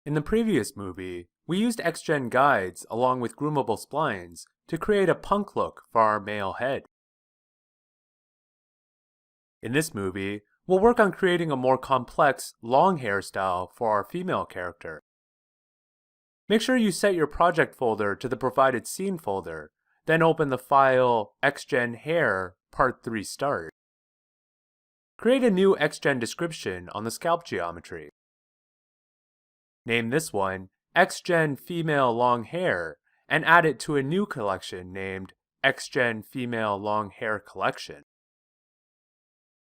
In the previous movie, we used XGen guides along with groomable splines to create a punk look for our male head. In this movie, we'll work on creating a more complex, long hairstyle for our female character. Make sure you set your project folder to the provided scene folder, then open the file XGen Hair Part 3 Start. Create a new XGen description on the scalp geometry. Name this one XGen Female Long Hair and add it to a new collection named XGen Female Long Hair Collection.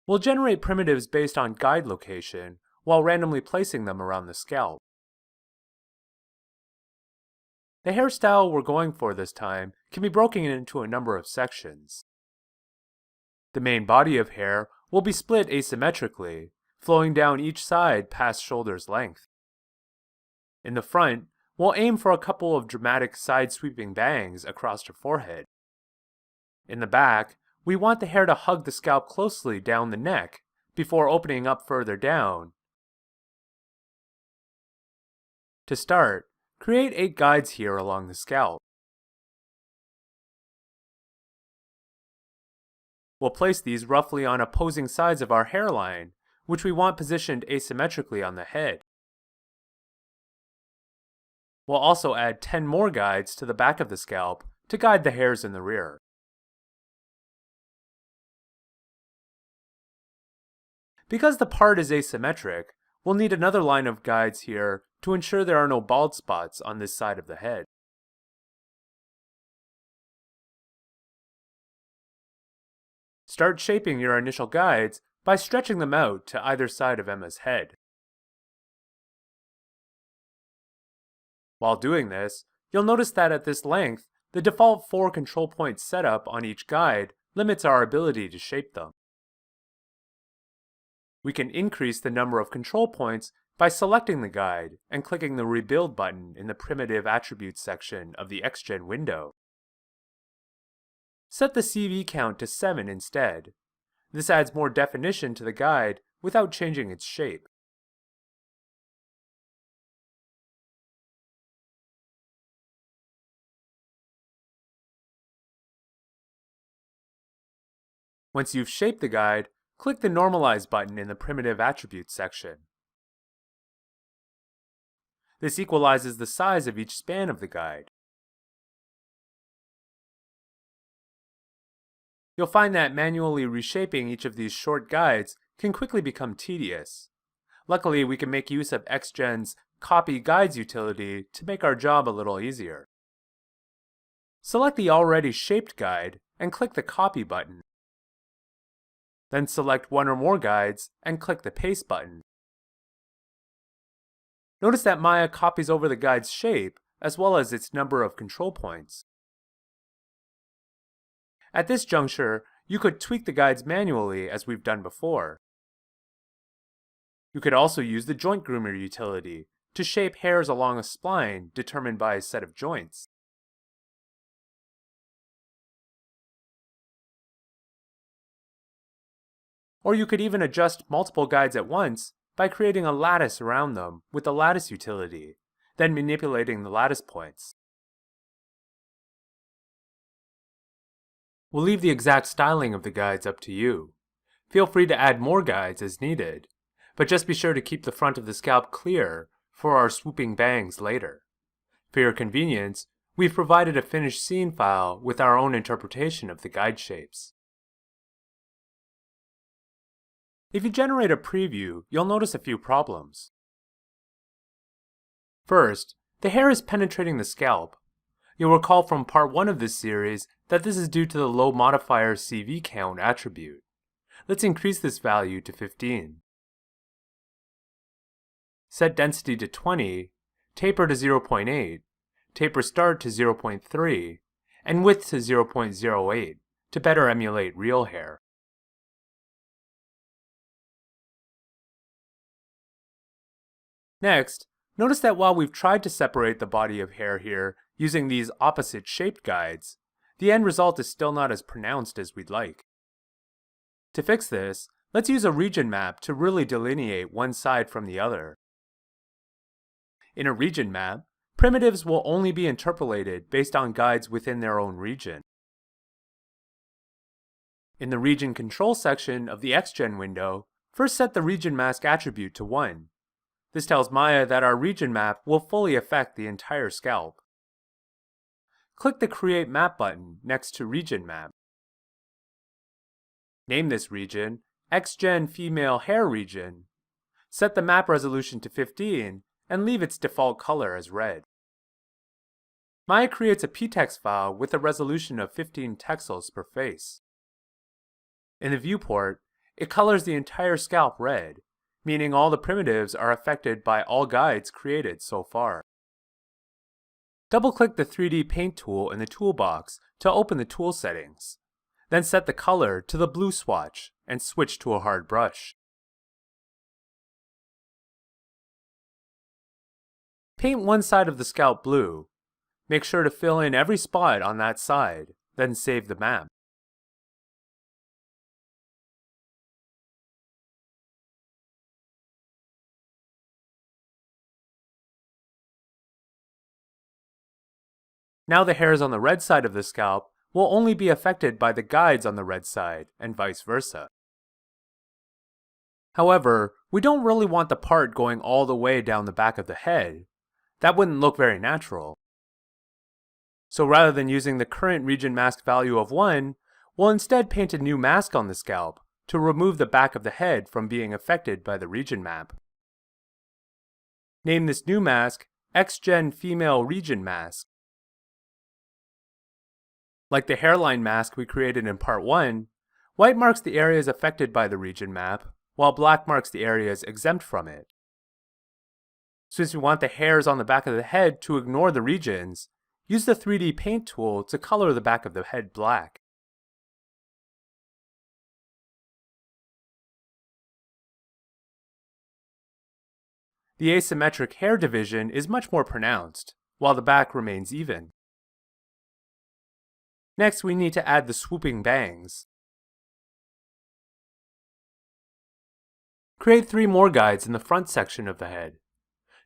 We'll generate primitives based on guide location while randomly placing them around the scalp. The hairstyle we're going for this time can be broken into a number of sections. The main body of hair will be split asymmetrically, flowing down each side past shoulder's length. In the front, we'll aim for a couple of dramatic side-sweeping bangs across your forehead. In the back, we want the hair to hug the scalp closely down the neck before opening up further down. To start, create 8 guides here along the scalp. We'll place these roughly on opposing sides of our hairline, which we want positioned asymmetrically on the head. We'll also add 10 more guides to the back of the scalp to guide the hairs in the rear. Because the part is asymmetric, we'll need another line of guides here to ensure there are no bald spots on this side of the head. Start shaping your initial guides by stretching them out to either side of Emma's head. While doing this, you'll notice that at this length, the default 4 control points setup on each guide limits our ability to shape them. We can increase the number of control points by selecting the guide and clicking the Rebuild button in the Primitive Attributes section of the XGen window. Set the CV count to 7 instead. This adds more definition to the guide without changing its shape. Once you've shaped the guide, click the Normalize button in the Primitive Attributes section. This equalizes the size of each span of the guide. You'll find that manually reshaping each of these short guides can quickly become tedious. Luckily, we can make use of XGen's Copy Guides utility to make our job a little easier. Select the already shaped guide and click the Copy button. Then select one or more guides and click the Paste button. Notice that Maya copies over the guide's shape as well as its number of control points. At this juncture, you could tweak the guides manually as we've done before. You could also use the Joint Groomer utility to shape hairs along a spline determined by a set of joints. Or you could even adjust multiple guides at once by creating a lattice around them with the Lattice utility, then manipulating the lattice points. We'll leave the exact styling of the guides up to you. Feel free to add more guides as needed, but just be sure to keep the front of the scalp clear for our swooping bangs later. For your convenience, we've provided a finished scene file with our own interpretation of the guide shapes. If you generate a preview, you'll notice a few problems. First, the hair is penetrating the scalp. You'll recall from part 1 of this series that this is due to the low modifier CV count attribute. Let's increase this value to 15. Set density to 20, taper to 0.8, taper start to 0.3, and width to 0.08 to better emulate real hair. Next, notice that while we've tried to separate the body of hair here using these opposite shaped guides, the end result is still not as pronounced as we'd like. To fix this, let's use a region map to really delineate one side from the other. In a region map, primitives will only be interpolated based on guides within their own region. In the Region Control section of the XGen window, first set the region mask attribute to 1. This tells Maya that our region map will fully affect the entire scalp. Click the Create Map button next to Region Map. Name this region XGen Female Hair Region. Set the map resolution to 15 and leave its default color as red. Maya creates a ptext file with a resolution of 15 pixels per face. In the viewport, it colors the entire scalp red, meaning all the primitives are affected by all guides created so far. Double-click the 3D Paint tool in the toolbox to open the tool settings. Then set the color to the blue swatch and switch to a hard brush. Paint one side of the scalp blue. Make sure to fill in every spot on that side, then save the map. Now the hairs on the red side of the scalp will only be affected by the guides on the red side, and vice versa. However, we don't really want the part going all the way down the back of the head. That wouldn't look very natural. So rather than using the current region mask value of 1, we'll instead paint a new mask on the scalp to remove the back of the head from being affected by the region map. Name this new mask XGen Female Region Mask. Like the hairline mask we created in Part 1, white marks the areas affected by the region map, while black marks the areas exempt from it. Since we want the hairs on the back of the head to ignore the regions, use the 3D Paint tool to color the back of the head black. The asymmetric hair division is much more pronounced, while the back remains even. Next, we need to add the swooping bangs. Create 3 more guides in the front section of the head.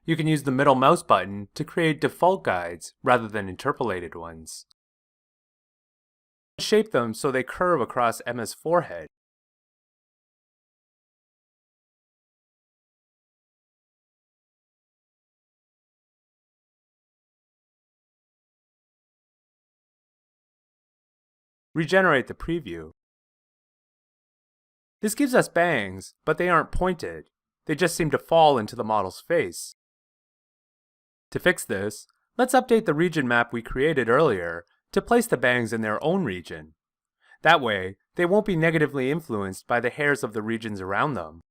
You can use the middle mouse button to create default guides rather than interpolated ones. Shape them so they curve across Emma's forehead. Regenerate the preview. This gives us bangs, but they aren't pointed. They just seem to fall into the model's face. To fix this, let's update the region map we created earlier to place the bangs in their own region. That way, they won't be negatively influenced by the hairs of the regions around them.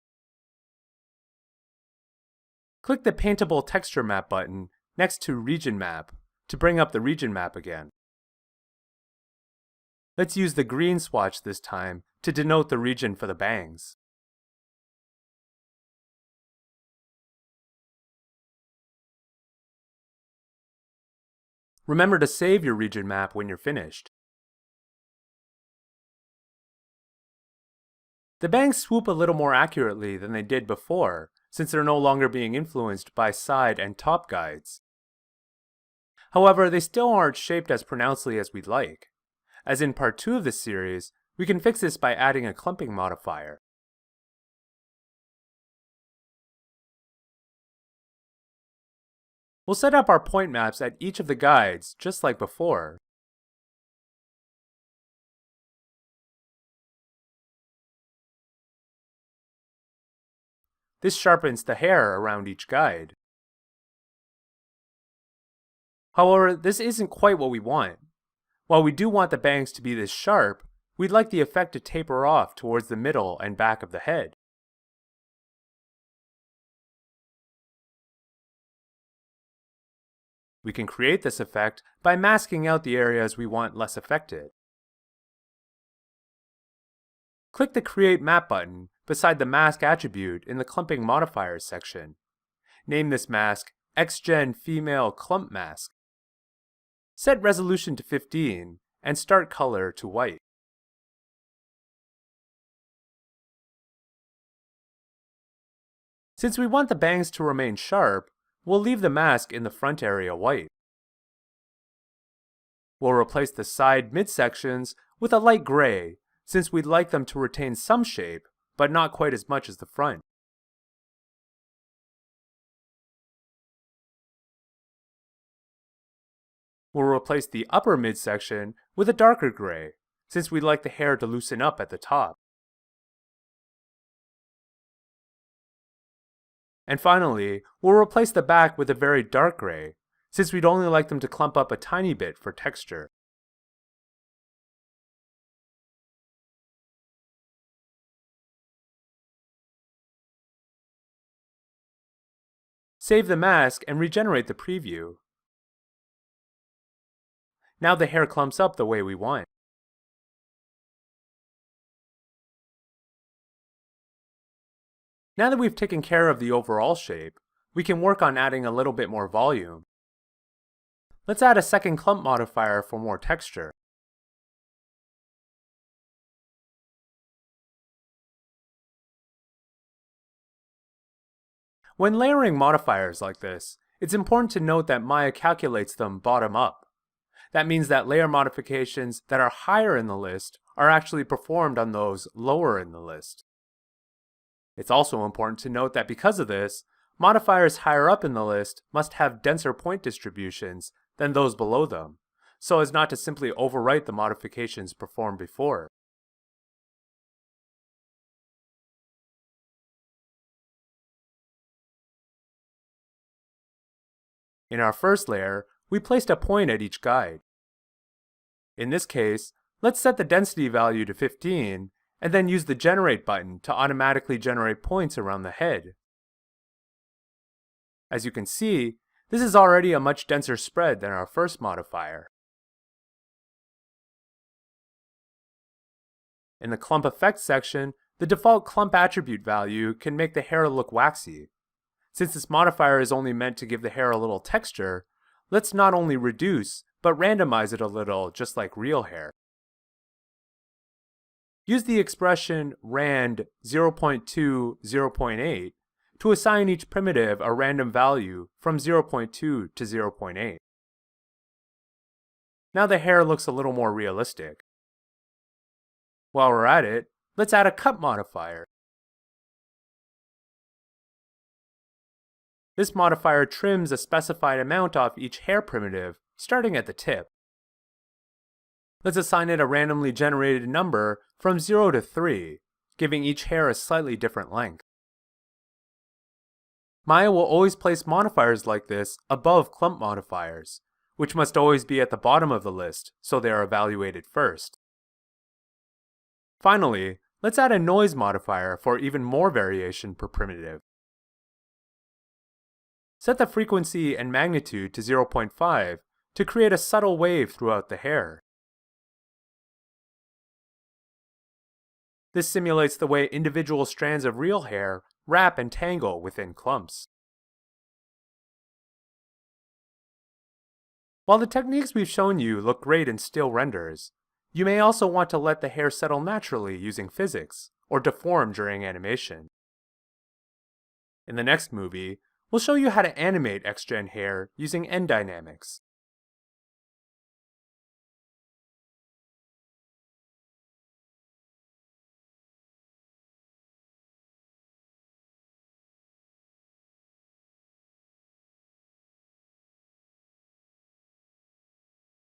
Click the Paintable Texture Map button next to Region Map to bring up the region map again. Let's use the green swatch this time to denote the region for the bangs. Remember to save your region map when you're finished. The bangs swoop a little more accurately than they did before, since they're no longer being influenced by side and top guides. However, they still aren't shaped as pronouncedly as we'd like. As in Part 2 of this series, we can fix this by adding a clumping modifier. We'll set up our point maps at each of the guides, just like before. This sharpens the hair around each guide. However, this isn't quite what we want. While we do want the bangs to be this sharp, we'd like the effect to taper off towards the middle and back of the head. We can create this effect by masking out the areas we want less affected. Click the Create Map button beside the Mask attribute in the Clumping Modifiers section. Name this mask XGen Female Clump Mask. Set resolution to 15 and start color to white. Since we want the bangs to remain sharp, we'll leave the mask in the front area white. We'll replace the side midsections with a light gray, since we'd like them to retain some shape, but not quite as much as the front. We'll replace the upper midsection with a darker gray, since we'd like the hair to loosen up at the top. And finally, we'll replace the back with a very dark gray, since we'd only like them to clump up a tiny bit for texture. Save the mask and regenerate the preview. Now the hair clumps up the way we want. Now that we've taken care of the overall shape, we can work on adding a little bit more volume. Let's add a second clump modifier for more texture. When layering modifiers like this, it's important to note that Maya calculates them bottom up. That means that layer modifications that are higher in the list are actually performed on those lower in the list. It's also important to note that because of this, modifiers higher up in the list must have denser point distributions than those below them, so as not to simply overwrite the modifications performed before. In our first layer, we placed a point at each guide. In this case, let's set the density value to 15, and then use the Generate button to automatically generate points around the head. As you can see, this is already a much denser spread than our first modifier. In the Clump Effects section, the default clump attribute value can make the hair look waxy. Since this modifier is only meant to give the hair a little texture, let's not only reduce, but randomize it a little, just like real hair. Use the expression rand 0.2, 0.8 to assign each primitive a random value from 0.2 to 0.8. Now the hair looks a little more realistic. While we're at it, let's add a cut modifier. This modifier trims a specified amount off each hair primitive, starting at the tip. Let's assign it a randomly generated number from 0 to 3, giving each hair a slightly different length. Maya will always place modifiers like this above clump modifiers, which must always be at the bottom of the list, so they are evaluated first. Finally, let's add a noise modifier for even more variation per primitive. Set the frequency and magnitude to 0.5 to create a subtle wave throughout the hair. This simulates the way individual strands of real hair wrap and tangle within clumps. While the techniques we've shown you look great in still renders, you may also want to let the hair settle naturally using physics, or deform during animation. In the next movie, we'll show you how to animate XGen hair using end dynamics.